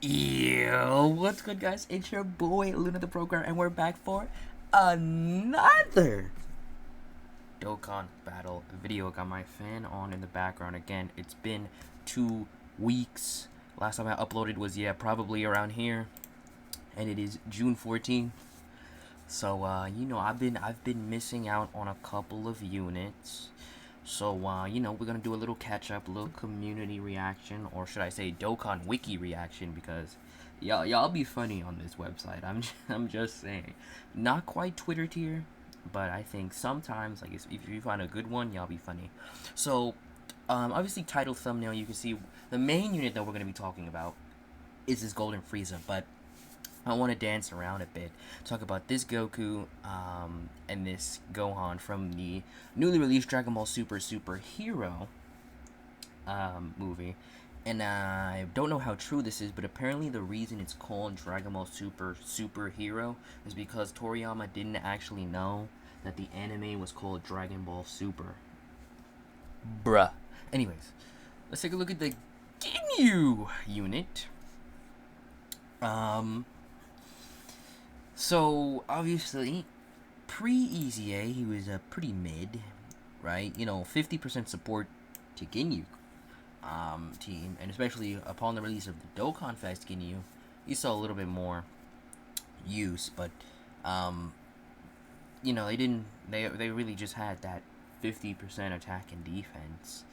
Yo, what's good, guys? It's your boy Luna the Broker, and we're back for another Dokkan battle video. Got my fan on in the background again. It's been 2 weeks. Last time I uploaded was probably around here, and it is June 14th. So I've been missing out on a couple of units. So, we're gonna do a little catch-up, a little community reaction, or should I say Dokkan Wiki reaction, because y'all be funny on this website. I'm just saying. Not quite Twitter tier, but I think sometimes, like, if you find a good one, y'all be funny. So, obviously, title, thumbnail, you can see the main unit that we're gonna be talking about is this Golden Frieza, but I want to dance around a bit, talk about this Goku, and this Gohan from the newly released Dragon Ball Superhero movie. And I don't know how true this is, but apparently the reason it's called Dragon Ball Superhero is because Toriyama didn't actually know that the anime was called Dragon Ball Super. Bruh. Anyways, let's take a look at the Ginyu unit. So, obviously, pre-EZA, he was a pretty mid, right? 50% support to Ginyu team, and especially upon the release of the Dokkan Fest Ginyu, you saw a little bit more use, but, they really just had that 50% attack and defense.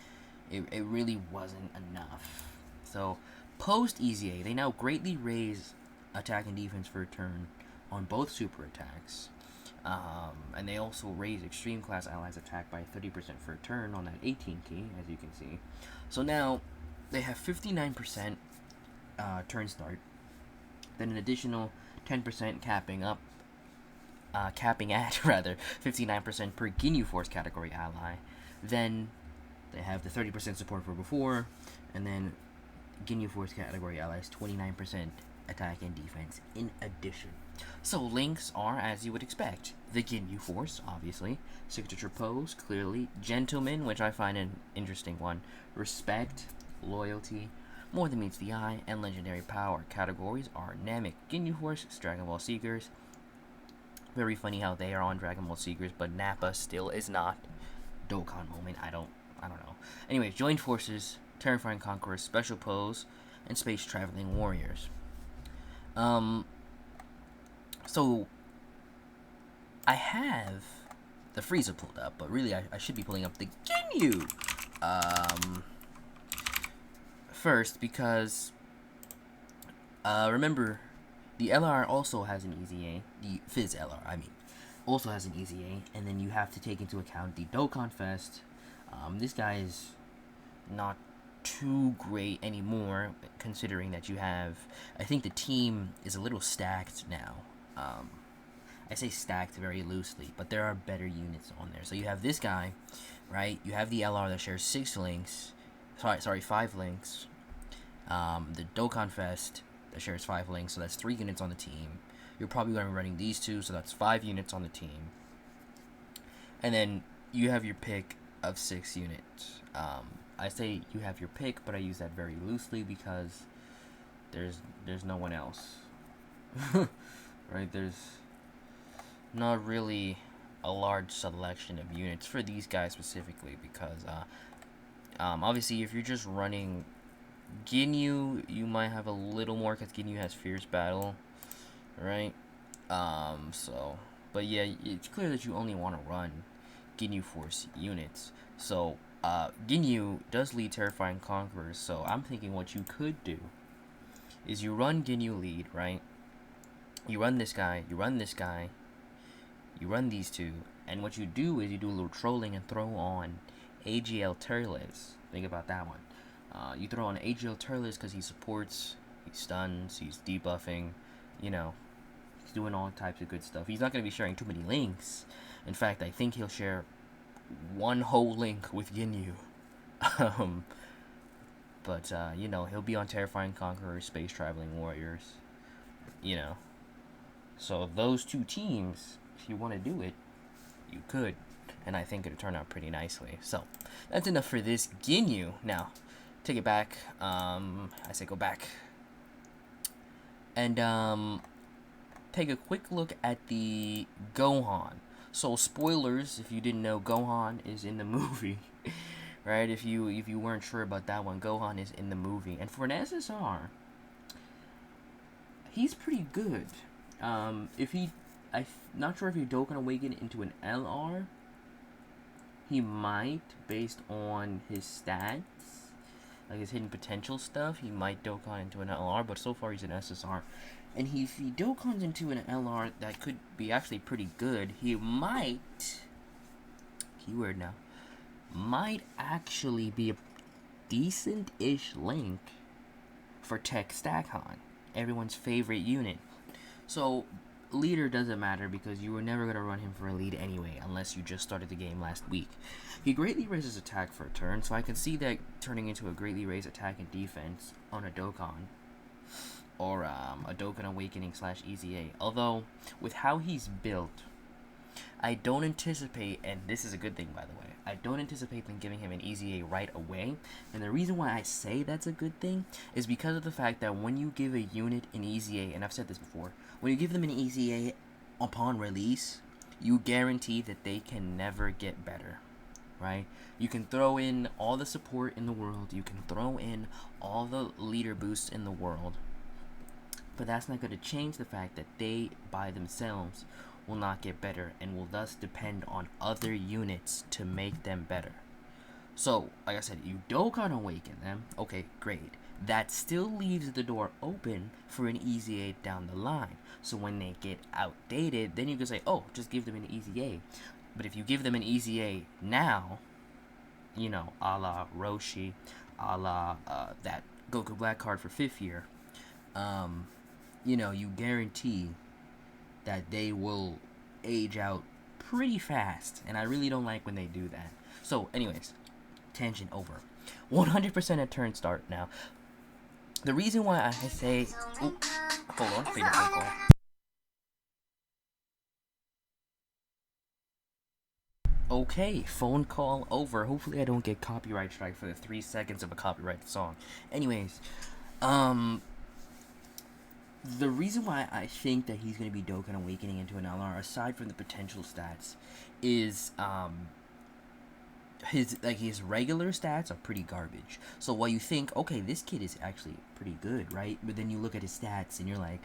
It really wasn't enough. So, post-EZA, they now greatly raise attack and defense for a turn on both super attacks, and they also raise extreme class allies attack by 30% for a turn on that 18 key, as you can see. So now they have 59% turn start, then an additional 10% capping at 59% per Ginyu Force category ally. Then they have the 30% support for before, and then Ginyu Force category allies 29% attack and defense in addition. So links are as you would expect. The Ginyu Force, obviously. Signature pose, clearly. Gentleman, which I find an interesting one. Respect, loyalty, more than meets the eye, and legendary power. Categories are Namek, Ginyu Force, Dragon Ball Seekers. Very funny how they are on Dragon Ball Seekers, but Nappa still is not. Dokkan moment, I don't know. Anyways, joined forces, terrifying conquerors, special pose, and space traveling warriors. So, I have the Frieza pulled up, but really I should be pulling up the Ginyu first, because remember, the LR also has an EZA, the Fizz LR, I mean, also has an EZA, and then you have to take into account the Dokkan Fest. This guy is not too great anymore, considering that you have, I think the team is a little stacked now. I say stacked very loosely, but there are better units on there. So you have this guy, right? You have the LR that shares 5 links. The Dokkan Fest that shares 5 links, so that's 3 units on the team. You're probably going to be running these 2, so that's 5 units on the team. And then you have your pick of 6 units. I say you have your pick, but I use that very loosely because there's no one else. Right, there's not really a large selection of units for these guys specifically, because obviously if you're just running Ginyu, you might have a little more because Ginyu has fierce battle, right? But yeah, it's clear that you only want to run Ginyu Force units. So Ginyu does lead terrifying conquerors, so I'm thinking what you could do is you run Ginyu lead, right? You run this guy, you run this guy, you run these 2, and what you do is you do a little trolling and throw on AGL Turles. Think about that one. You throw on AGL Turles because he supports, he stuns, he's debuffing, he's doing all types of good stuff. He's not going to be sharing too many links. In fact, I think he'll share 1 whole link with Ginyu. But he'll be on Terrifying Conquerors, Space Traveling Warriors, So those 2 teams, if you want to do it, you could. And I think it'll turn out pretty nicely. So, that's enough for this Ginyu. Now, take it back. I say go back. and take a quick look at the Gohan. So spoilers, if you didn't know, Gohan is in the movie, right? If you weren't sure about that one, Gohan is in the movie, and for an SSR, he's pretty good. If he, I'm not sure if he Dokkan Awaken into an LR. He might, based on his stats, like his hidden potential stuff, he might Dokkan into an LR, but so far he's an SSR. And if he Dokkans into an LR, that could be actually pretty good. He might, keyword now, might actually be a decent-ish link for Tech Stackon, everyone's favorite unit. So, leader doesn't matter because you were never going to run him for a lead anyway, unless you just started the game last week. He greatly raises attack for a turn, so I can see that turning into a greatly raised attack and defense on a Dokkan. Or a Dokkan Awakening / EZA. Although, with how he's built, I don't anticipate, and this is a good thing by the way, I don't anticipate them giving him an EZA right away. And the reason why I say that's a good thing is because of the fact that when you give a unit an EZA, and I've said this before, when you give them an EZA upon release, you guarantee that they can never get better, right? You can throw in all the support in the world, you can throw in all the leader boosts in the world, but that's not going to change the fact that they, by themselves, will not get better and will thus depend on other units to make them better. So, like I said, you Dokkan Awaken them, okay, great. That still leaves the door open for an EZA down the line. So when they get outdated, then you can say, oh, just give them an EZA. But if you give them an EZA now, you know, a la Roshi, a la that Goku Black card for 5th year, you know, you guarantee that they will age out pretty fast, and I really don't like when they do that. So, anyways, tangent over. 100% at turn start now. The reason why I say... Ooh, hold on, favorite phone call. Okay, phone call over. Hopefully I don't get copyright strike for the 3 seconds of a copyrighted song. Anyways, the reason why I think that he's going to be Dokkan Awakening into an LR, aside from the potential stats, is his regular stats are pretty garbage. So while you think, okay, this kid is actually pretty good, right? But then you look at his stats and you're like,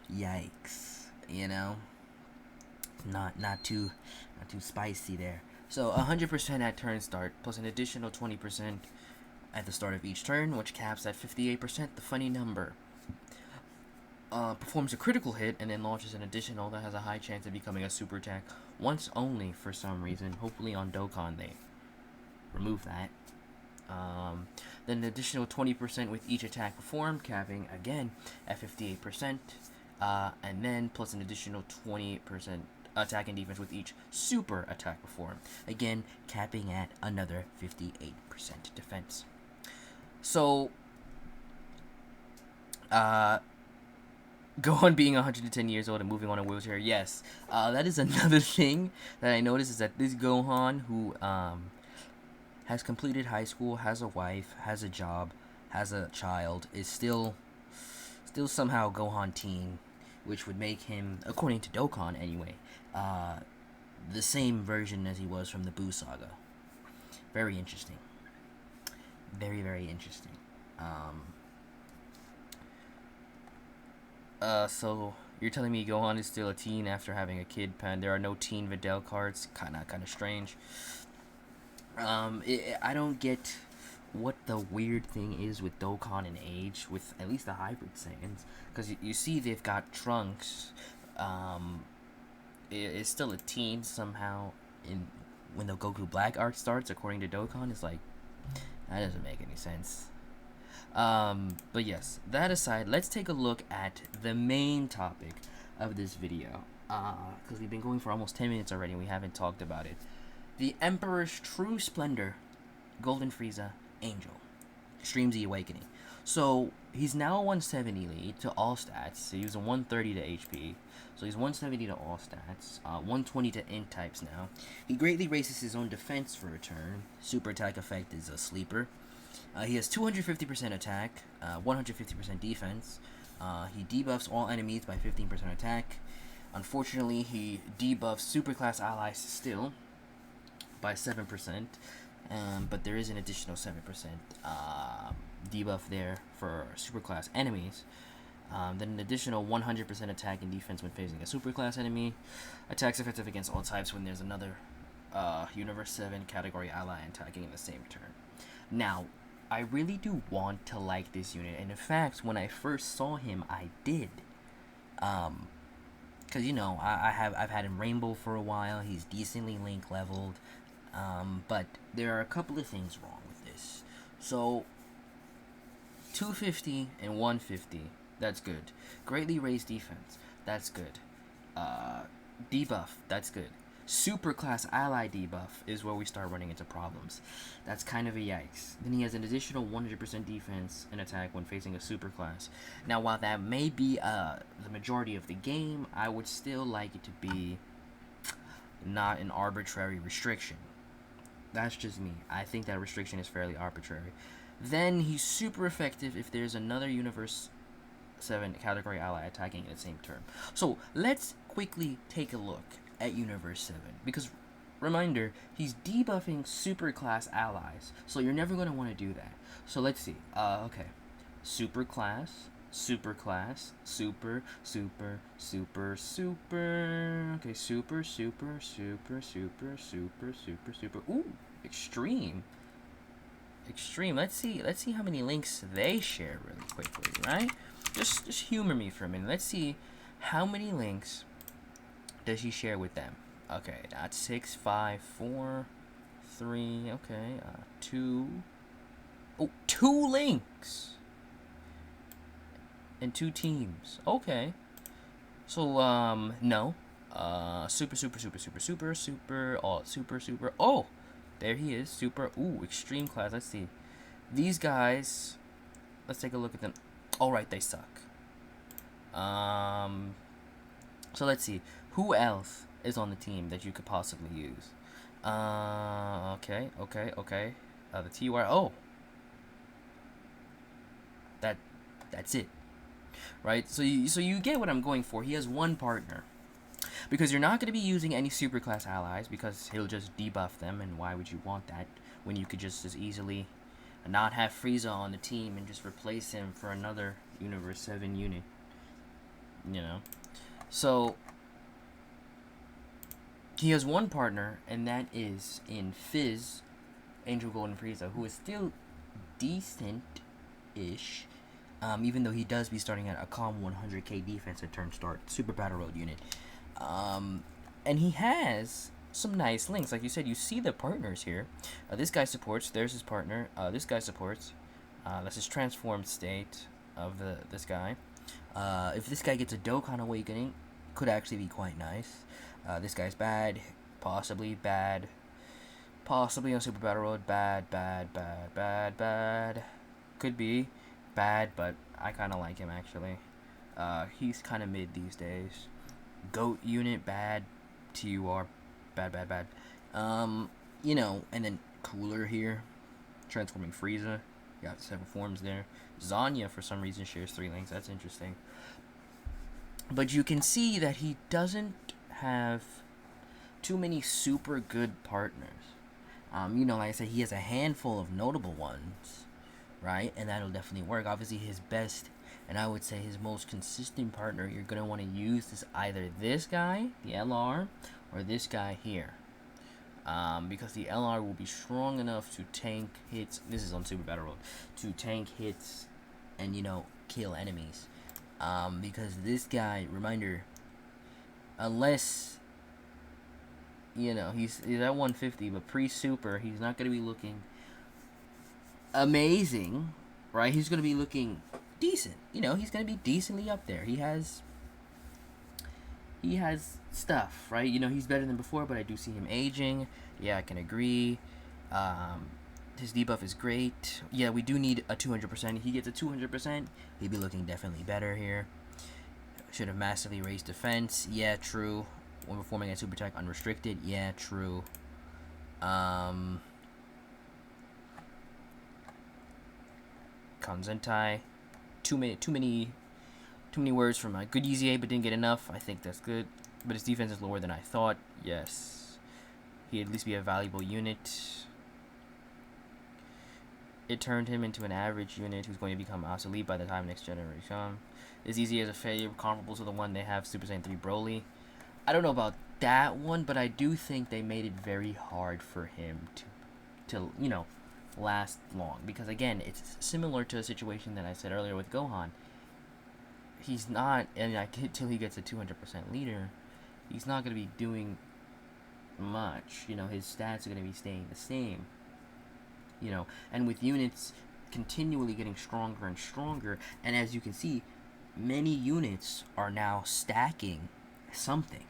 yikes, you know, not too spicy there. So 100% at turn start, plus an additional 20% at the start of each turn, which caps at 58%, the funny number. Performs a critical hit and then launches an additional that has a high chance of becoming a super attack once only for some reason. Hopefully on Dokkan they remove that. Then an additional 20% with each attack performed, capping again at 58%. And then plus an additional 20% attack and defense with each super attack performed. Again, capping at another 58% defense. So, Gohan being 110 years old and moving on a wheelchair, yes. That is another thing that I noticed, is that this Gohan, who has completed high school, has a wife, has a job, has a child, is still somehow Gohan teen, which would make him, according to Dokkan anyway, the same version as he was from the Buu saga. Very interesting. Very, very interesting. So you're telling me Gohan is still a teen after having a kid, Pan? There are no teen Videl cards. Kind of strange. I don't get what the weird thing is with Dokkan and age, with at least the hybrid Saiyans, because you see they've got Trunks. It's still a teen somehow. In when the Goku Black arc starts, according to Dokkan, it's like, that doesn't make any sense. But yes, that aside, let's take a look at the main topic of this video, because we've been going for almost 10 minutes already and we haven't talked about it. The Emperor's True Splendor, Golden Frieza, Angel, Extreme Z Awakening. So, he's now a 170 lead to all stats, so he was a 130 to HP, so he's 170 to all stats, 120 to int types now. He greatly raises his own defense for a turn. Super attack effect is a sleeper. He has 250% attack, 150% defense, He debuffs all enemies by 15% attack. Unfortunately, he debuffs superclass allies still by 7%, but there is an additional 7% debuff there for superclass enemies. Then an additional 100% attack and defense when facing a superclass enemy. Attacks effective against all types when there's another Universe 7 category ally attacking in the same turn. Now, I really do want to like this unit, and in fact, when I first saw him, I did. Cause you know, I've had him Rainbow for a while. He's decently link leveled, but there are a couple of things wrong with this. So, 250 and 150, that's good. Greatly raised defense, that's good. Debuff, that's good. Superclass ally debuff is where we start running into problems. That's kind of a yikes. Then he has an additional 100% defense and attack when facing a superclass. Now, while that may be the majority of the game, I would still like it to be not an arbitrary restriction. That's just me. I think that restriction is fairly arbitrary. Then he's super effective if there's another Universe 7 category ally attacking in the same turn. So let's quickly take a look at Universe 7, because reminder, he's debuffing superclass allies, so you're never going to want to do that. So let's see. Okay, superclass, superclass, super, super, super, super. Okay, super, super, super, super, super, super, super. Ooh, extreme. Extreme. Let's see how many links they share really quickly, right? Just humor me for a minute. Let's see how many links does he share with them. Okay, that's 6, 5, 4, 3. Okay, 2. Oh, 2 links and 2 teams. Okay, so no, super, super, super, super, super, super, oh, super, super. Oh, there he is, super. Ooh, extreme class. Let's see. These guys, let's take a look at them. All right, they suck. So let's see. Who else is on the team that you could possibly use? Okay. The TY. Oh, that's it, right? So you get what I'm going for. He has one partner, because you're not going to be using any superclass allies because he'll just debuff them, and why would you want that when you could just as easily not have Frieza on the team and just replace him for another Universe 7 unit, you know? So he has one partner, and that is in Fizz, Angel Golden Frieza, who is still decent-ish, even though he does be starting at a calm 100k defense at turn start, Super Battle Road unit. And he has some nice links. Like you said, you see the partners here. This guy supports, there's his partner. This guy supports. That's his transformed state of this guy. If this guy gets a Dokkan Awakening, could actually be quite nice. This guy's bad, possibly bad, possibly on Super Battle Road, bad, could be bad, but I kind of like him actually. He's kind of mid these days. Goat unit, bad, TUR, bad. You know, and then Cooler here, transforming Frieza, you got 7 forms there. Zanya, for some reason, shares 3 links, that's interesting. But you can see that he doesn't have too many super good partners. You know, like I said, he has a handful of notable ones, right? And that'll definitely work. Obviously, his best, and I would say his most consistent partner you're going to want to use is either this guy, the LR, or this guy here. Because the LR will be strong enough to tank hits. This is on Super Battle Road. To tank hits and, you know, kill enemies. Because this guy, reminder, unless, you know, he's at 150, but pre-super, he's not going to be looking amazing, right? He's going to be looking decent. You know, he's going to be decently up there. He has stuff, right? You know, he's better than before, but I do see him aging. Yeah, I can agree. His debuff is great. Yeah, we do need a 200%. If he gets a 200%, he'd be looking definitely better here. Should have massively raised defense. Yeah, true. When performing a super attack unrestricted. Yeah, true. Kanzentai. Too many Too many words from a good EZA, but didn't get enough. I think that's good. But his defense is lower than I thought. Yes. He'd at least be a valuable unit. It turned him into an average unit who's going to become obsolete by the time next generation. His EZA is a failure comparable to the one they have Super Saiyan 3 Broly. I don't know about that one, but I do think they made it very hard for him to you know, last long. Because again, it's similar to a situation that I said earlier with Gohan. He's not, and until he gets a 200% leader, he's not going to be doing much. You know, his stats are going to be staying the same. You know, and with units continually getting stronger and stronger, and as you can see, many units are now stacking something.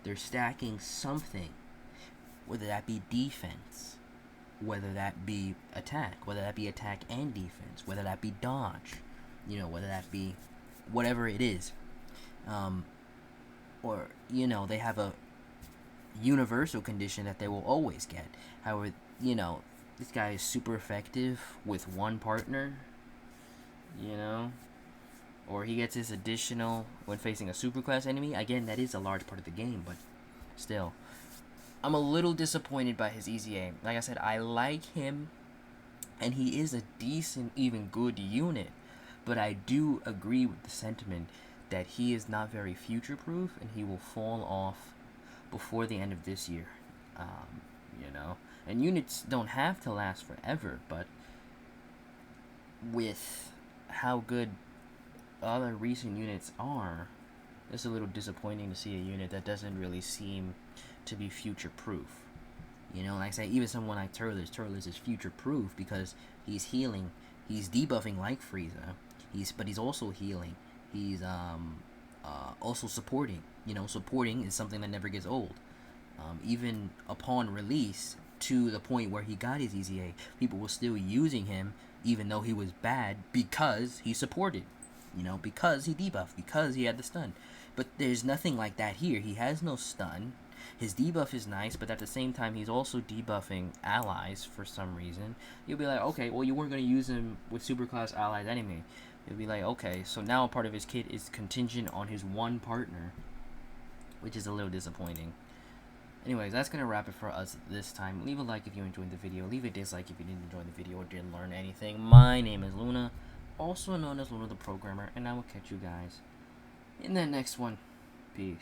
They're stacking something, whether that be defense, whether that be attack, whether that be attack and defense, whether that be dodge, you know, whether that be whatever it is. Or, you know, they have a universal condition that they will always get. However, you know, this guy is super effective with one partner, you know, or he gets his additional when facing a superclass enemy. Again, that is a large part of the game, but still, I'm a little disappointed by his EZA. Like I said, I like him, and he is a decent, even good unit, but I do agree with the sentiment that he is not very future-proof, and he will fall off before the end of this year, you know. And units don't have to last forever, but with how good other recent units are, it's a little disappointing to see a unit that doesn't really seem to be future-proof. You know, like I say, even someone like Turles is future-proof because he's healing, he's debuffing like Frieza, but he's also healing, he's also supporting. You know, supporting is something that never gets old. Even upon release, to the point where he got his EZA, people were still using him even though he was bad because he supported, you know, because he debuffed, because he had the stun. But there's nothing like that here. He has no stun. His debuff is nice, but at the same time he's also debuffing allies for some reason. You'll be like, okay, well, you weren't going to use him with superclass allies anyway. You'll be like, okay, so now a part of his kit is contingent on his one partner, which is a little disappointing. Anyways, that's going to wrap it for us this time. Leave a like if you enjoyed the video. Leave a dislike if you didn't enjoy the video or didn't learn anything. My name is Luna, also known as Luna the Programmer, and I will catch you guys in the next one. Peace.